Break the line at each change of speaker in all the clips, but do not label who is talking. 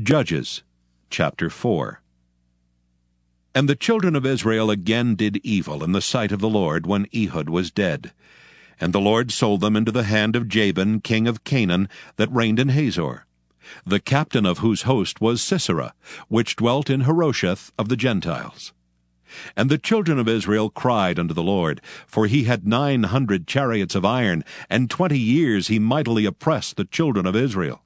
Judges chapter 4. And the children of Israel again did evil in the sight of the Lord when Ehud was dead. And the Lord sold them into the hand of Jabin king of Canaan, that reigned in Hazor, the captain of whose host was Sisera, which dwelt in Harosheth of the Gentiles. And the children of Israel cried unto the Lord, for he had 900 chariots of iron, and 20 years he mightily oppressed the children of Israel.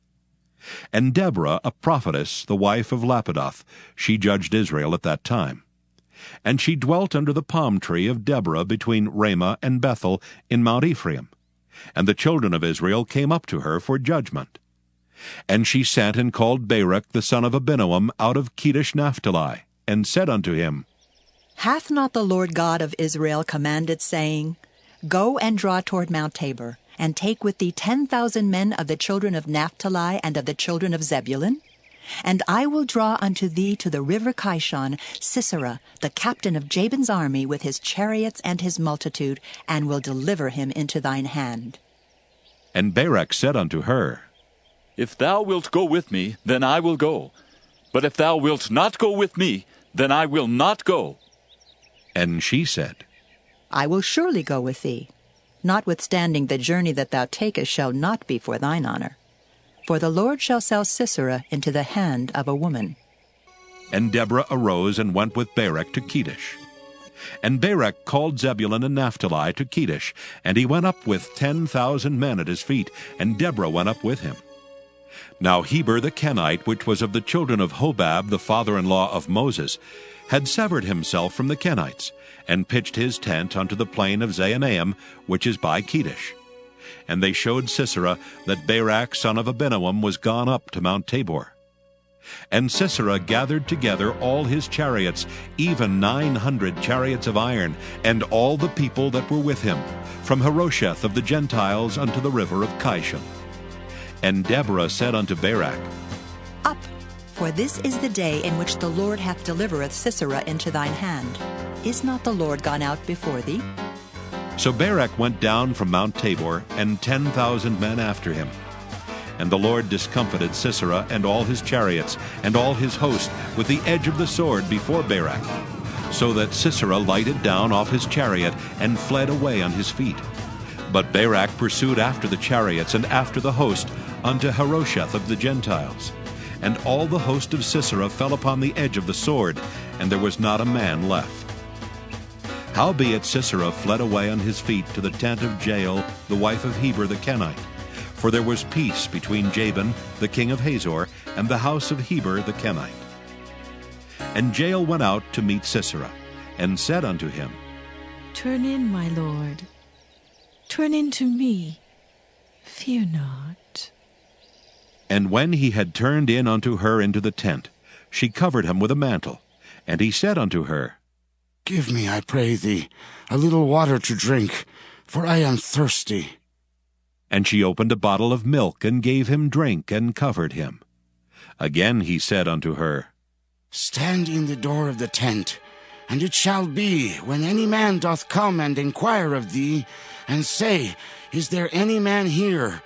And Deborah, a prophetess, the wife of Lapidoth, she judged Israel at that time. And she dwelt under the palm tree of Deborah between Ramah and Bethel in Mount Ephraim. And the children of Israel came up to her for judgment. And she sent and called Barak the son of Abinoam out of Kedesh Naphtali, and said unto him,
Hath not the Lord God of Israel commanded, saying, Go and draw toward Mount Tabor, and take with thee 10,000 men of the children of Naphtali and of the children of Zebulun? And I will draw unto thee to the river Kishon Sisera, the captain of Jabin's army, with his chariots and his multitude, and will deliver him into thine hand.
And Barak said unto her,
If thou wilt go with me, then I will go. But if thou wilt not go with me, then I will not go.
And she said,
I will surely go with thee. Notwithstanding the journey that thou takest shall not be for thine honor. For the Lord shall sell Sisera into the hand of a woman.
And Deborah arose and went with Barak to Kedesh. And Barak called Zebulun and Naphtali to Kedesh, and he went up with 10,000 men at his feet, and Deborah went up with him. Now Heber the Kenite, which was of the children of Hobab, the father-in-law of Moses, had severed himself from the Kenites, and pitched his tent unto the plain of Zaanaim, which is by Kedesh. And they showed Sisera that Barak son of Abinoam was gone up to Mount Tabor. And Sisera gathered together all his chariots, even 900 chariots of iron, and all the people that were with him, from Harosheth of the Gentiles unto the river of Kishon. And Deborah said unto Barak,
Up, for this is the day in which the Lord hath delivereth Sisera into thine hand. Is not the Lord gone out before thee?
So Barak went down from Mount Tabor, and 10,000 men after him. And the Lord discomfited Sisera and all his chariots, and all his host, with the edge of the sword before Barak, so that Sisera lighted down off his chariot, and fled away on his feet. But Barak pursued after the chariots, and after the host, unto Harosheth of the Gentiles. And all the host of Sisera fell upon the edge of the sword, and there was not a man left. Howbeit Sisera fled away on his feet to the tent of Jael, the wife of Heber the Kenite. For there was peace between Jabin, the king of Hazor, and the house of Heber the Kenite. And Jael went out to meet Sisera, and said unto him,
Turn in, my lord. Turn in to me. Fear not.
And when he had turned in unto her into the tent, she covered him with a mantle. And he said unto her,
Give me, I pray thee, a little water to drink, for I am thirsty.
And she opened a bottle of milk, and gave him drink, and covered him. Again he said unto her,
Stand in the door of the tent, and it shall be, when any man doth come and inquire of thee, and say, Is there any man here?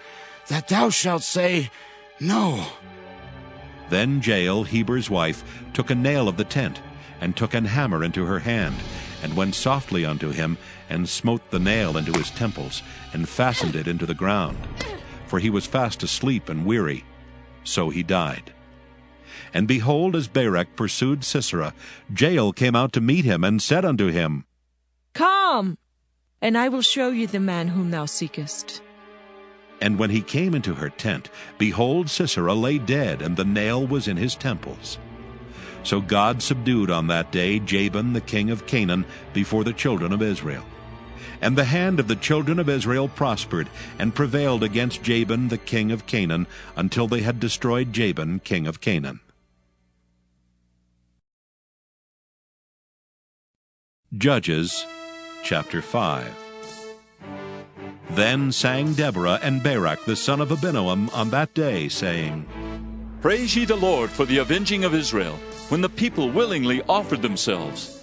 That thou shalt say, No.
Then Jael, Heber's wife, took a nail of the tent, and took an hammer into her hand, and went softly unto him, and smote the nail into his temples, and fastened it into the ground. For he was fast asleep and weary. So he died. And behold, as Barak pursued Sisera, Jael came out to meet him, and said unto him,
Come, and I will show you the man whom thou seekest.
And when he came into her tent, behold, Sisera lay dead, and the nail was in his temples. So God subdued on that day Jabin the king of Canaan before the children of Israel. And the hand of the children of Israel prospered, and prevailed against Jabin the king of Canaan, until they had destroyed Jabin king of Canaan. Judges chapter 5. Then sang Deborah and Barak the son of Abinoam on that day, saying,
Praise ye the Lord for the avenging of Israel, when the people willingly offered themselves.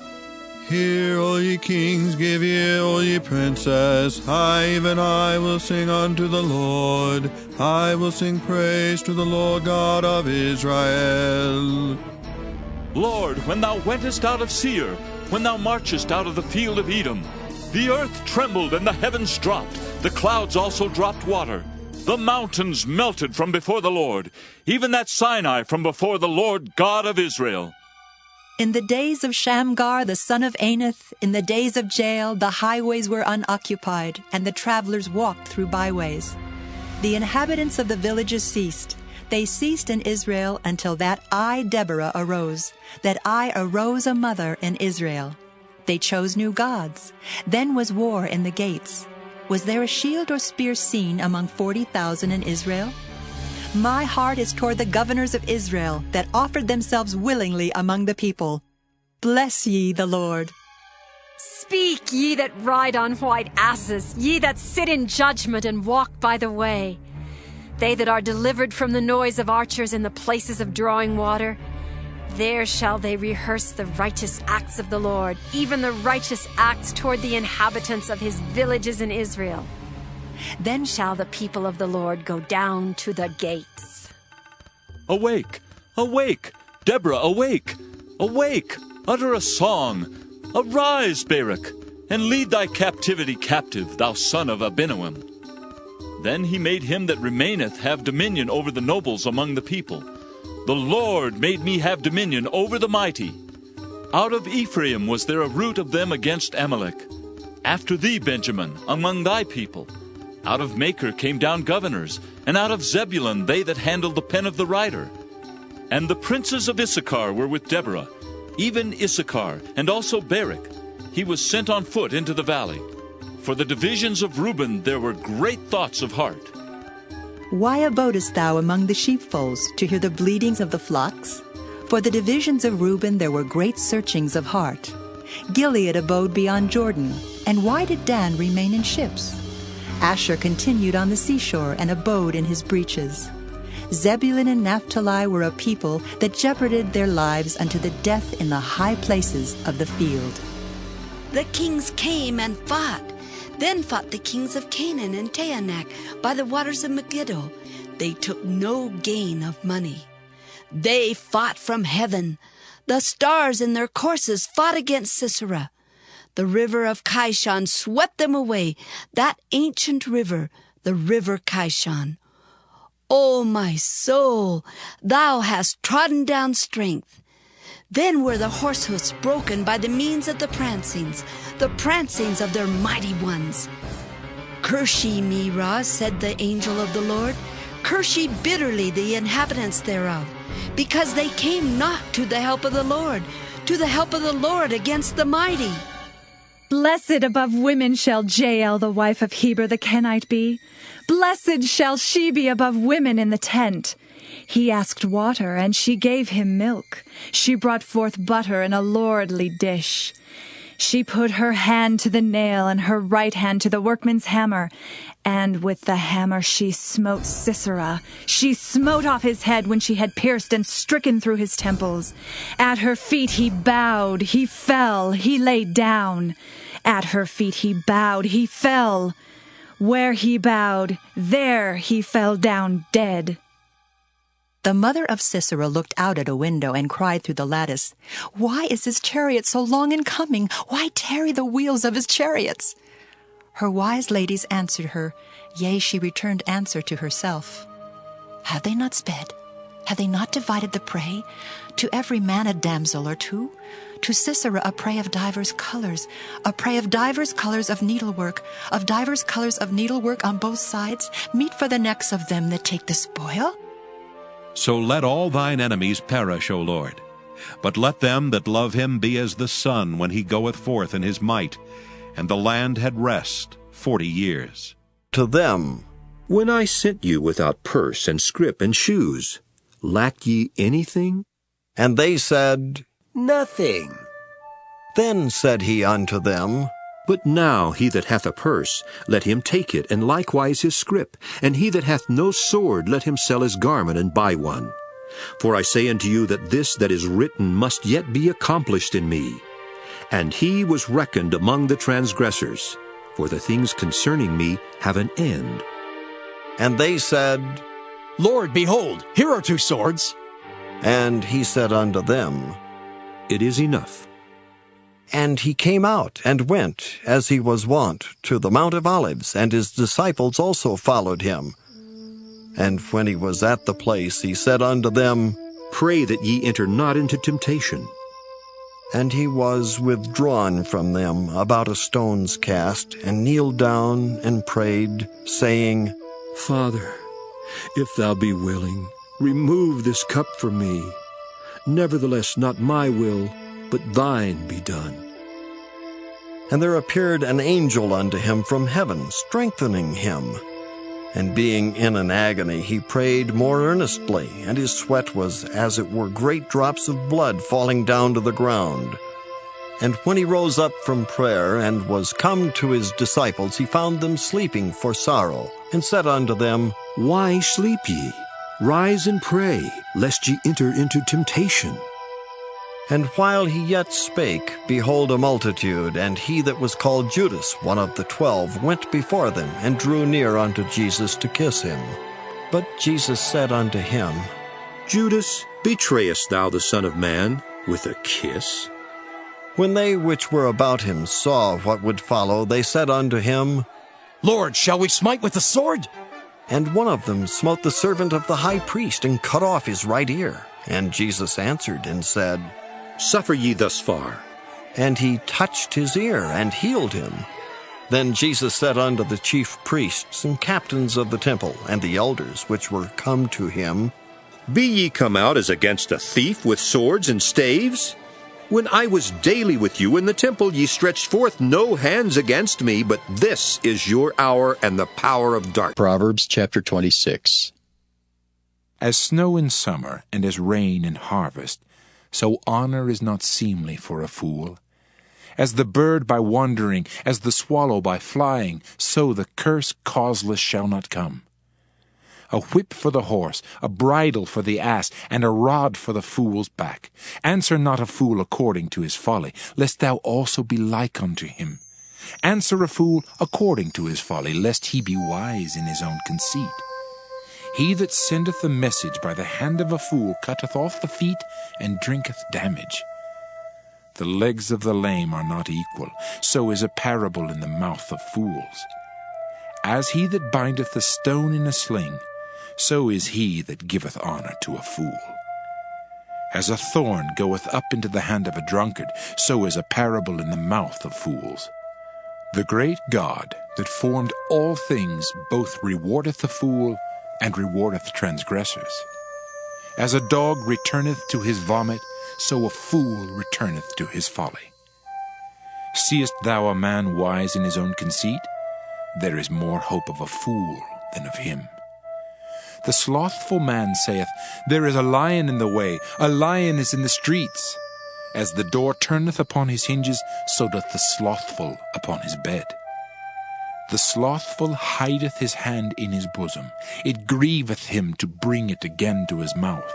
Hear, all ye kings, give ear, all ye princes. Even I will sing unto the Lord. I will sing praise to the Lord God of Israel.
Lord, when thou wentest out of Seir, when thou marchest out of the field of Edom, the earth trembled and the heavens dropped, the clouds also dropped water. The mountains melted from before the Lord, even that Sinai from before the Lord God of Israel.
In the days of Shamgar, the son of Anath, in the days of Jael, the highways were unoccupied, and the travelers walked through byways. The inhabitants of the villages ceased. They ceased in Israel until that I, Deborah, arose, that I arose a mother in Israel. They chose new gods. Then was war in the gates. Was there a shield or spear seen among 40,000 in Israel? My heart is toward the governors of Israel that offered themselves willingly among the people. Bless ye the Lord.
Speak, ye that ride on white asses, ye that sit in judgment and walk by the way. They that are delivered from the noise of archers in the places of drawing water, there shall they rehearse the righteous acts of the Lord, even the righteous acts toward the inhabitants of his villages in Israel. Then shall the people of the Lord go down to the gates.
Awake, awake, Deborah, awake, awake, utter a song. Arise, Barak, and lead thy captivity captive, thou son of Abinoam. Then he made him that remaineth have dominion over the nobles among the people. The Lord made me have dominion over the mighty. Out of Ephraim was there a root of them against Amalek. After thee, Benjamin, among thy people. Out of Machir came down governors, and out of Zebulun they that handled the pen of the writer. And the princes of Issachar were with Deborah, even Issachar, and also Barak. He was sent on foot into the valley. For the divisions of Reuben there were great thoughts of heart.
Why abodest thou among the sheepfolds, to hear the bleatings of the flocks? For the divisions of Reuben there were great searchings of heart. Gilead abode beyond Jordan, and why did Dan remain in ships? Asher continued on the seashore and abode in his breaches. Zebulun and Naphtali were a people that jeoparded their lives unto the death in the high places of the field.
The kings came and fought. Then fought the kings of Canaan and Taanach by the waters of Megiddo. They took no gain of money. They fought from heaven. The stars in their courses fought against Sisera. The river of Kishon swept them away, that ancient river, the river Kishon. O my soul, thou hast trodden down strength. Then were the horse hoofs broken by the means of the prancings of their mighty ones. Curse ye me, said the angel of the Lord. Curse ye bitterly the inhabitants thereof, because they came not to the help of the Lord against the mighty.
Blessed above women shall Jael, the wife of Heber the Kenite, be. Blessed shall she be above women in the tent. He asked water, and she gave him milk. She brought forth butter in a lordly dish. She put her hand to the nail, and her right hand to the workman's hammer. And with the hammer she smote Sisera. She smote off his head when she had pierced and stricken through his temples. At her feet he bowed, he fell, he lay down. At her feet he bowed, he fell. Where he bowed, there he fell down dead.
The mother of Sisera looked out at a window and cried through the lattice, Why is his chariot so long in coming? Why tarry the wheels of his chariots? Her wise ladies answered her, Yea, she returned answer to herself. Have they not sped? Have they not divided the prey? To every man a damsel or two? To Sisera a prey of divers colors, a prey of divers colors of needlework on both sides, meet for the necks of them that take the spoil?
So let all thine enemies perish, O Lord. But let them that love him be as the sun when he goeth forth in his might. And the land had rest 40 years.
To them,
When I sent you without purse and scrip and shoes, lacked ye anything?
and they said,
Nothing.
Then said he unto them,
But now he that hath a purse, let him take it, and likewise his scrip. And he that hath no sword, let him sell his garment and buy one. For I say unto you that this that is written must yet be accomplished in me. and he was reckoned among the transgressors. For the things concerning me have an end.
And they said,
Lord, behold, here are 2 swords.
And he said unto them,
It is enough.
And he came out and went, as he was wont, to the Mount of Olives, and his disciples also followed him. And when he was at the place, he said unto them,
Pray that ye enter not into temptation.
And he was withdrawn from them about a stone's cast, and kneeled down and prayed, saying,
Father, if thou be willing, remove this cup from me. Nevertheless, not my will, but thine be done.
And there appeared an angel unto him from heaven, strengthening him. And being in an agony, he prayed more earnestly, and his sweat was as it were great drops of blood falling down to the ground. And when he rose up from prayer, and was come to his disciples, he found them sleeping for sorrow, and said unto them,
Why sleep ye? Rise and pray, lest ye enter into temptation.
And while he yet spake, behold, a multitude, and he that was called Judas, one of the 12, went before them, and drew near unto Jesus to kiss him. But Jesus said unto him,
Judas, betrayest thou the Son of Man with a kiss?
When they which were about him saw what would follow, they said unto him,
Lord, shall we smite with the sword?
And one of them smote the servant of the high priest, and cut off his right ear. And Jesus answered and said,
Suffer ye thus far.
And he touched his ear, and healed him. Then Jesus said unto the chief priests and captains of the temple, and the elders which were come to him,
Be ye come out as against a thief with swords and staves? When I was daily with you in the temple, ye stretched forth no hands against me, but this is your hour and the power of darkness.
Proverbs chapter 26.
As snow in summer, and as rain in harvest, so honor is not seemly for a fool. As the bird by wandering, as the swallow by flying, so the curse causeless shall not come. A whip for the horse, a bridle for the ass, and a rod for the fool's back. Answer not a fool according to his folly, lest thou also be like unto him. Answer a fool according to his folly, lest he be wise in his own conceit. He that sendeth a message by the hand of a fool cutteth off the feet, and drinketh damage. The legs of the lame are not equal, so is a parable in the mouth of fools. As he that bindeth a stone in a sling, so is he that giveth honor to a fool. As a thorn goeth up into the hand of a drunkard, so is a parable in the mouth of fools. The great God that formed all things both rewardeth the fool, and rewardeth transgressors. As a dog returneth to his vomit, so a fool returneth to his folly. Seest thou a man wise in his own conceit? There is more hope of a fool than of him. The slothful man saith, There is a lion in the way, a lion is in the streets. As the door turneth upon his hinges, so doth the slothful upon his bed. The slothful hideth his hand in his bosom. It grieveth him to bring it again to his mouth.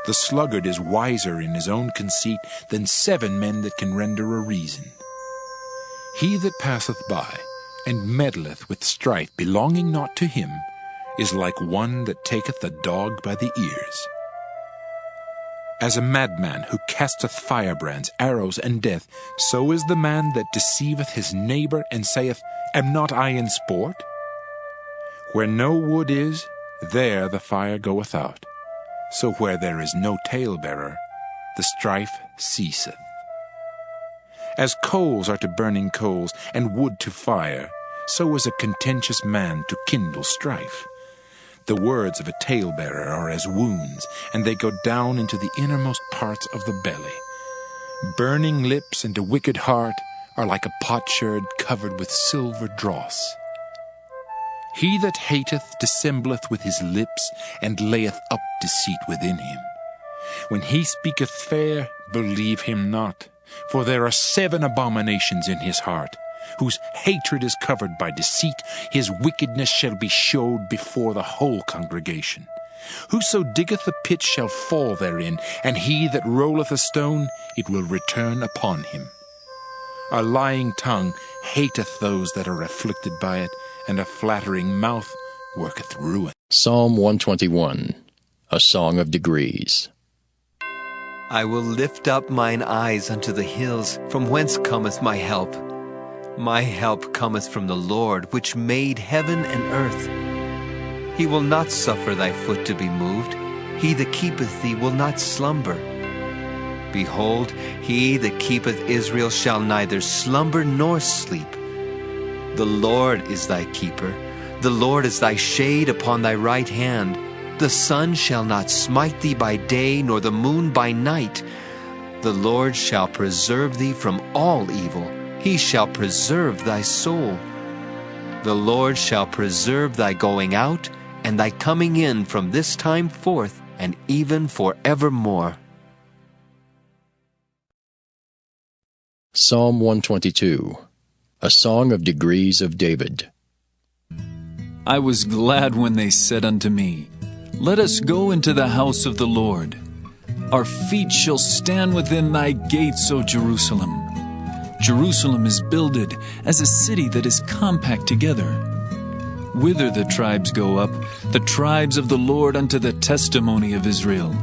The sluggard is wiser in his own conceit than 7 men that can render a reason. He that passeth by, and meddleth with strife belonging not to him, is like one that taketh a dog by the ears. As a madman who casteth firebrands, arrows, and death, so is the man that deceiveth his neighbor, and saith, Am not I in sport? Where no wood is, there the fire goeth out. So where there is no talebearer, the strife ceaseth. As coals are to burning coals, and wood to fire, so is a contentious man to kindle strife. The words of a talebearer are as wounds, and they go down into the innermost parts of the belly. Burning lips and a wicked heart are like a potsherd covered with silver dross. He that hateth dissembleth with his lips, and layeth up deceit within him. When he speaketh fair, believe him not, for there are 7 abominations in his heart, whose hatred is covered by deceit. His wickedness shall be showed before the whole congregation. Whoso diggeth a pit shall fall therein, and he that rolleth a stone, it will return upon him. A lying tongue hateth those that are afflicted by it, and a flattering mouth worketh ruin.
Psalm 121, a song of degrees.
I will lift up mine eyes unto the hills, from whence cometh my help. My help cometh from the Lord, which made heaven and earth. He will not suffer thy foot to be moved. He that keepeth thee will not slumber. Behold, he that keepeth Israel shall neither slumber nor sleep. The Lord is thy keeper. The Lord is thy shade upon thy right hand. The sun shall not smite thee by day, nor the moon by night. The Lord shall preserve thee from all evil. He shall preserve thy soul. The Lord shall preserve thy going out and thy coming in from this time forth and even forevermore.
Psalm 122, a song of degrees of David.
I was glad when they said unto me, Let us go into the house of the Lord. Our feet shall stand within thy gates, O Jerusalem. Jerusalem is builded as a city that is compact together. Whither the tribes go up, the tribes of the Lord unto the testimony of Israel,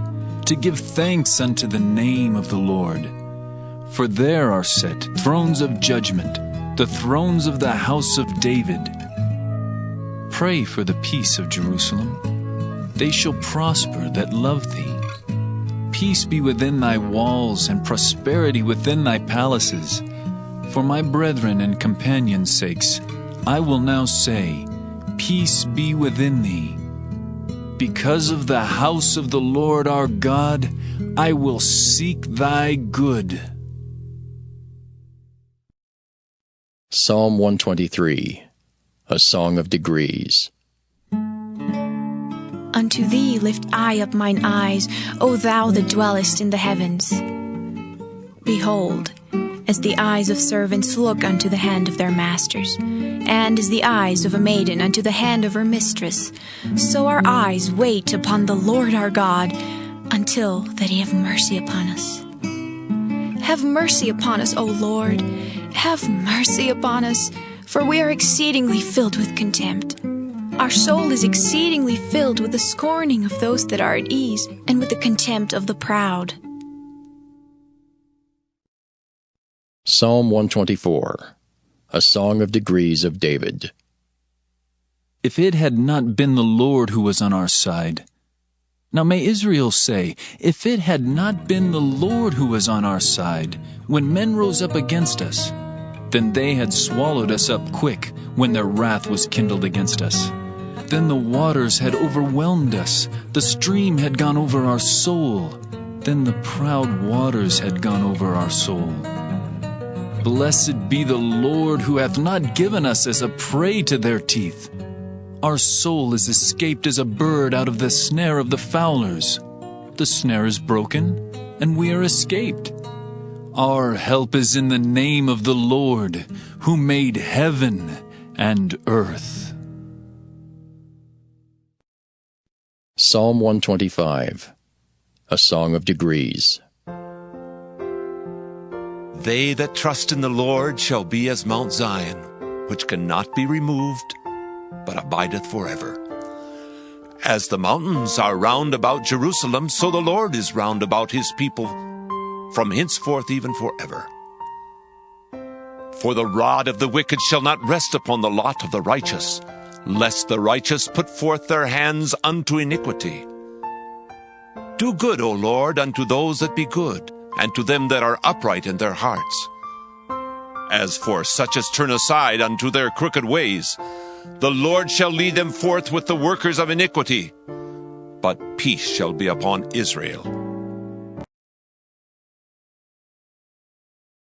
to give thanks unto the name of the Lord. For there are set thrones of judgment, the thrones of the house of David. Pray for the peace of Jerusalem. They shall prosper that love thee. Peace be within thy walls, and prosperity within thy palaces. For my brethren and companions' sakes, I will now say, Peace be within thee. Because of the house of the Lord our God, I will seek thy good.
Psalm 123, a song of degrees.
Unto thee lift I up mine eyes, O thou that dwellest in the heavens. Behold, as the eyes of servants look unto the hand of their masters, and as the eyes of a maiden unto the hand of her mistress, so our eyes wait upon the Lord our God, until that he have mercy upon us. Have mercy upon us, O Lord, have mercy upon us, for we are exceedingly filled with contempt. Our soul is exceedingly filled with the scorning of those that are at ease, and with the contempt of the proud.
Psalm 124, a song of degrees of David.
If it had not been the Lord who was on our side. Now may Israel say, if it had not been the Lord who was on our side, when men rose up against us, then they had swallowed us up quick, when their wrath was kindled against us. Then the waters had overwhelmed us, the stream had gone over our soul, then the proud waters had gone over our soul. Blessed be the Lord, who hath not given us as a prey to their teeth. Our soul is escaped as a bird out of the snare of the fowlers. The snare is broken, and we are escaped. Our help is in the name of the Lord, who made heaven and earth.
Psalm 125, a song of degrees.
They that trust in the Lord shall be as Mount Zion, which cannot be removed, but abideth forever. As the mountains are round about Jerusalem, so the Lord is round about his people, from henceforth even forever. For the rod of the wicked shall not rest upon the lot of the righteous, lest the righteous put forth their hands unto iniquity. Do good, O Lord, unto those that be good, and to them that are upright in their hearts. As for such as turn aside unto their crooked ways, the Lord shall lead them forth with the workers of iniquity, but peace shall be upon Israel.